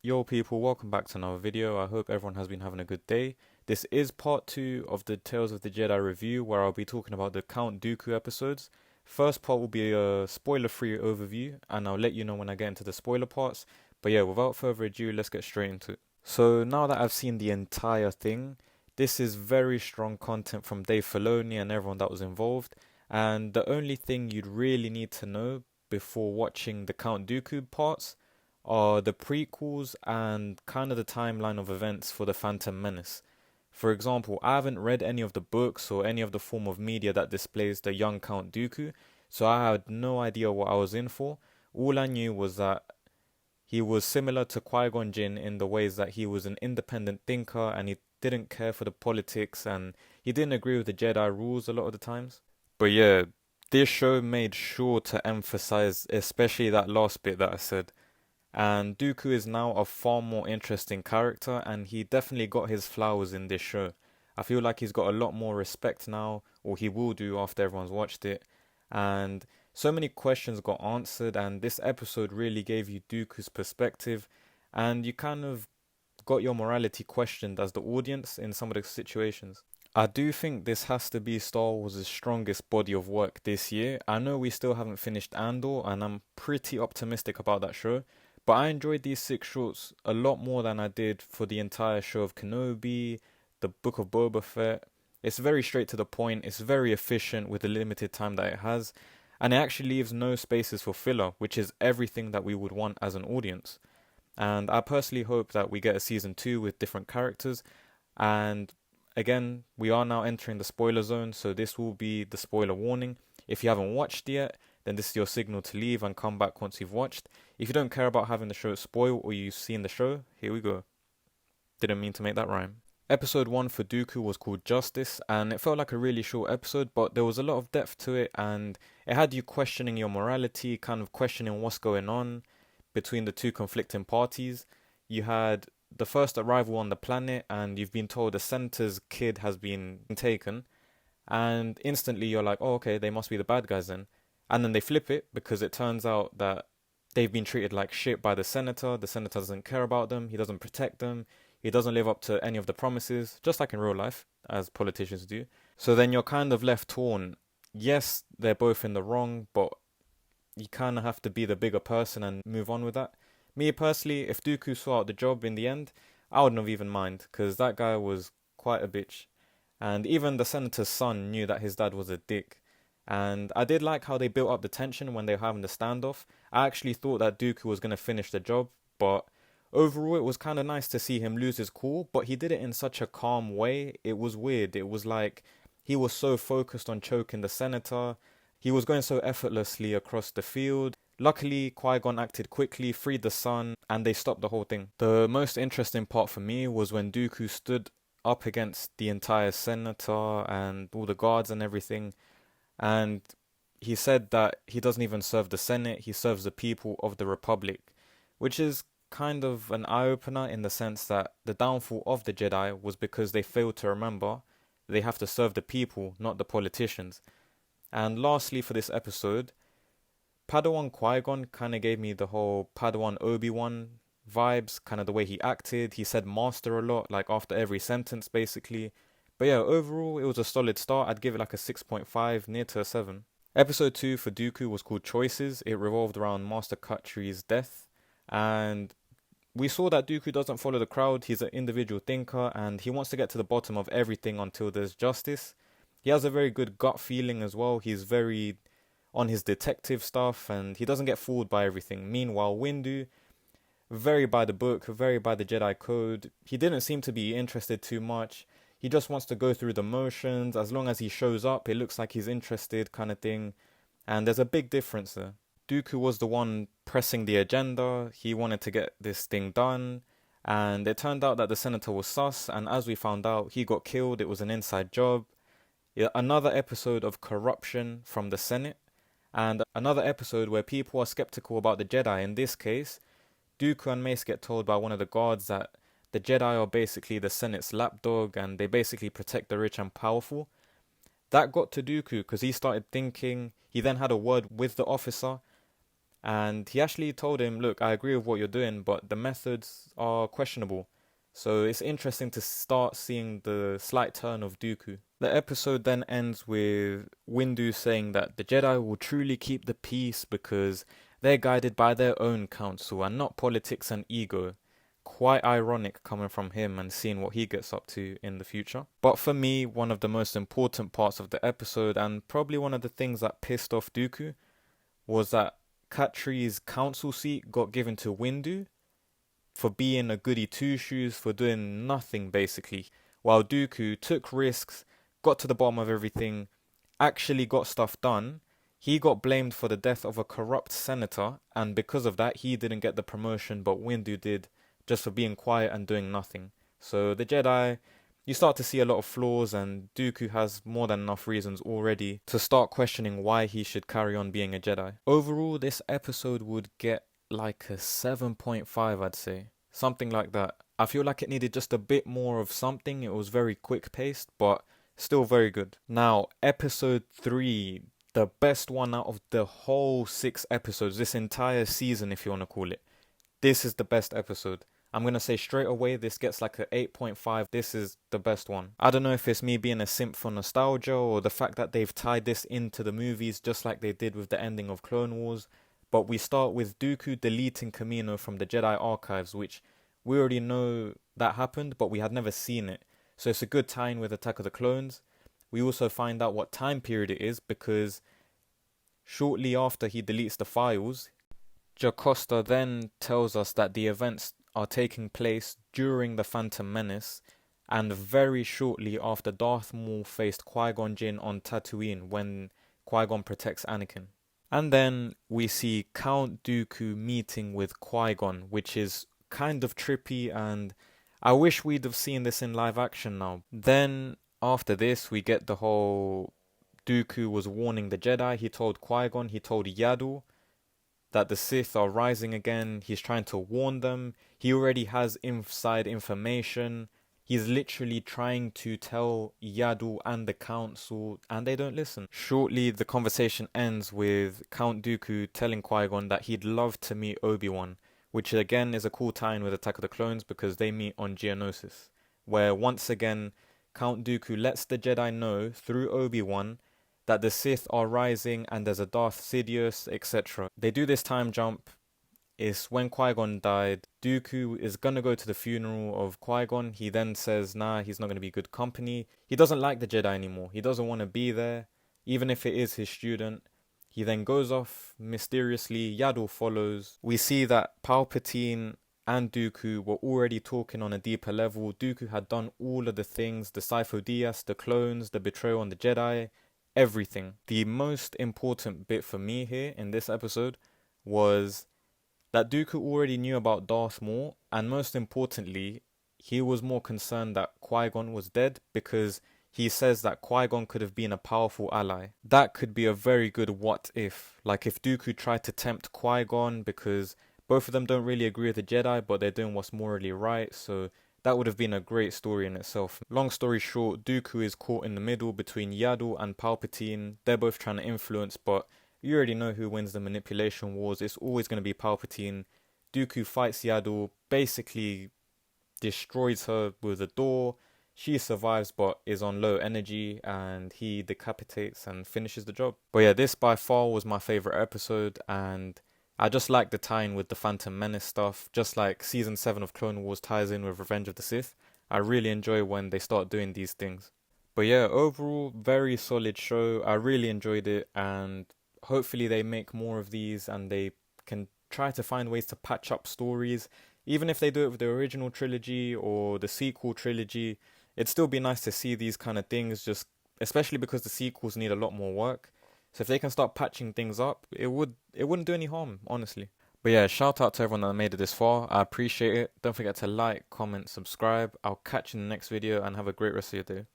Yo people, welcome back to another video. I hope everyone has been having a good day. This is part 2 of the Tales of the Jedi review where I'll be talking about the Count Dooku episodes. First part will be a spoiler-free overview and I'll let you know when I get into the spoiler parts. But yeah, without further ado, let's get straight into it. So now that I've seen the entire thing, this is very strong content from Dave Filoni and everyone that was involved. And the only thing you'd really need to know before watching the Count Dooku parts are the prequels and kind of the timeline of events for the Phantom Menace. For example, I haven't read any of the books or any of the form of media that displays the young Count Dooku, so I had no idea what I was in for. All I knew was that he was similar to Qui-Gon Jinn in the ways that he was an independent thinker and he didn't care for the politics and he didn't agree with the Jedi rules a lot of the times. But yeah, this show made sure to emphasize especially that last bit that I said, and Dooku is now a far more interesting character, and he definitely got his flowers in this show. I feel like he's got a lot more respect now, or he will do after everyone's watched it. And so many questions got answered, and this episode really gave you Dooku's perspective, and you kind of got your morality questioned as the audience in some of the situations. I do think this has to be Star Wars' strongest body of work this year. I know we still haven't finished Andor, and I'm pretty optimistic about that show. But I enjoyed these 6 shorts a lot more than I did for the entire show of Kenobi, the Book of Boba Fett. It's very straight to the point, it's very efficient with the limited time that it has, and it actually leaves no spaces for filler, which is everything that we would want as an audience. And I personally hope that we get a season 2 with different characters. And again, we are now entering the spoiler zone, so this will be the spoiler warning. If you haven't watched yet, then this is your signal to leave and come back once you've watched. If you don't care about having the show spoiled or you've seen the show, here we go. Didn't mean to make that rhyme. Episode 1 for Dooku was called Justice, and it felt like a really short episode, but there was a lot of depth to it, and it had you questioning your morality, kind of questioning what's going on between the two conflicting parties. You had the first arrival on the planet, and you've been told the senator's kid has been taken, and instantly you're like, oh, okay, they must be the bad guys then. And then they flip it because it turns out that they've been treated like shit by the senator. The senator doesn't care about them, he doesn't protect them, he doesn't live up to any of the promises, just like in real life, as politicians do. So then you're kind of left torn. Yes, they're both in the wrong, but you kind of have to be the bigger person and move on with that. Me personally, if Dooku saw out the job in the end, I wouldn't have even mind, because that guy was quite a bitch. And even the senator's son knew that his dad was a dick. And I did like how they built up the tension when they were having the standoff. I actually thought that Dooku was going to finish the job, but overall it was kind of nice to see him lose his cool, but he did it in such a calm way. It was weird. It was like he was so focused on choking the senator. He was going so effortlessly across the field. Luckily, Qui-Gon acted quickly, freed the son, and they stopped the whole thing. The most interesting part for me was when Dooku stood up against the entire senator and all the guards and everything, and he said that he doesn't even serve the Senate, he serves the people of the Republic, which is kind of an eye-opener in the sense that the downfall of the Jedi was because they failed to remember they have to serve the people, not the politicians. And lastly for this episode, Padawan Qui-Gon kind of gave me the whole Padawan Obi-Wan vibes, kind of the way he acted. He said master a lot, like after every sentence basically. But yeah, overall it was a solid start. I'd give it like a 6.5, near to a 7. Episode 2 for Dooku was called Choices. It revolved around Master Khatri's death. And we saw that Dooku doesn't follow the crowd. He's an individual thinker and he wants to get to the bottom of everything until there's justice. He has a very good gut feeling as well. He's very on his detective stuff and he doesn't get fooled by everything. Meanwhile, Windu, very by the book, very by the Jedi code. He didn't seem to be interested too much. He just wants to go through the motions. As long as he shows up, it looks like he's interested, kind of thing. And there's a big difference there. Dooku was the one pressing the agenda. He wanted to get this thing done. And it turned out that the senator was sus. And as we found out, he got killed. It was an inside job. Yeah, another episode of corruption from the Senate. And another episode where people are skeptical about the Jedi. In this case, Dooku and Mace get told by one of the guards that the Jedi are basically the Senate's lapdog and they basically protect the rich and powerful. That got to Dooku because he started thinking. He then had a word with the officer And he actually told him, look, I agree with what you're doing, but the methods are questionable. So it's interesting to start seeing the slight turn of Dooku. The episode then ends with Windu saying that the Jedi will truly keep the peace because they're guided by their own counsel and not politics and ego. Quite ironic coming from him and seeing what he gets up to in the future. But for me, one of the most important parts of the episode, and probably one of the things that pissed off Dooku, was that Katri's council seat got given to Windu for being a goody two-shoes, for doing nothing basically, while Dooku took risks, got to the bottom of everything, actually got stuff done. He got blamed for the death of a corrupt senator, and because of that he didn't get the promotion, but Windu did, just for being quiet and doing nothing. So the Jedi, you start to see a lot of flaws, and Dooku has more than enough reasons already to start questioning why he should carry on being a Jedi. Overall, this episode would get like a 7.5, I'd say. Something like that. I feel like it needed just a bit more of something. It was very quick paced, but still very good. Now, episode 3, the best one out of the whole 6 episodes, this entire season, if you want to call it. This is the best episode. I'm going to say straight away, this gets like a 8.5. This is the best one. I don't know if it's me being a simp for nostalgia or the fact that they've tied this into the movies just like they did with the ending of Clone Wars. But we start with Dooku deleting Kamino from the Jedi archives, which we already know that happened, but we had never seen it. So it's a good tie-in with Attack of the Clones. We also find out what time period it is because shortly after he deletes the files, Jocasta then tells us that the events are taking place during the Phantom Menace and very shortly after Darth Maul faced Qui-Gon Jinn on Tatooine when Qui-Gon protects Anakin. And then we see Count Dooku meeting with Qui-Gon, which is kind of trippy, and I wish we'd have seen this in live action now. Then after this we get the whole Dooku was warning the Jedi. He told Qui-Gon, he told Yaddle that the Sith are rising again. He's trying to warn them. He already has inside information. He's literally trying to tell Yaddle and the council, and they don't listen. Shortly, the conversation ends with Count Dooku telling Qui-Gon that he'd love to meet Obi-Wan, which again is a cool tie-in with Attack of the Clones because they meet on Geonosis, where once again Count Dooku lets the Jedi know through Obi-Wan that the Sith are rising and there's a Darth Sidious, etc. They do this time jump. It's when Qui-Gon died. Dooku is going to go to the funeral of Qui-Gon. He then says, nah, he's not going to be good company. He doesn't like the Jedi anymore. He doesn't want to be there, even if it is his student. He then goes off mysteriously. Yaddle follows. We see that Palpatine and Dooku were already talking on a deeper level. Dooku had done all of the things, the Sifo Dyas, the clones, the betrayal on the Jedi, everything. The most important bit for me here in this episode was that Dooku already knew about Darth Maul, and most importantly, he was more concerned that Qui-Gon was dead because he says that Qui-Gon could have been a powerful ally. That could be a very good what if. Like if Dooku tried to tempt Qui-Gon, because both of them don't really agree with the Jedi, but they're doing what's morally right, so that would have been a great story in itself. Long story short, Dooku is caught in the middle between Yaddle and Palpatine. They're both trying to influence, but you already know who wins the manipulation wars. It's always going to be Palpatine. Dooku fights Yaddle, basically destroys her with a door. She survives but is on low energy, and he decapitates and finishes the job. But yeah, this by far was my favourite episode, and I just like the tie-in with the Phantom Menace stuff, just like Season 7 of Clone Wars ties in with Revenge of the Sith. I really enjoy when they start doing these things. But yeah, overall, very solid show. I really enjoyed it, and hopefully they make more of these and they can try to find ways to patch up stories. Even if they do it with the original trilogy or the sequel trilogy, it'd still be nice to see these kind of things, just especially because the sequels need a lot more work. So if they can start patching things up, it wouldn't do any harm, honestly. But yeah, shout out to everyone that made it this far. I appreciate it. Don't forget to like, comment, subscribe. I'll catch you in the next video and have a great rest of your day.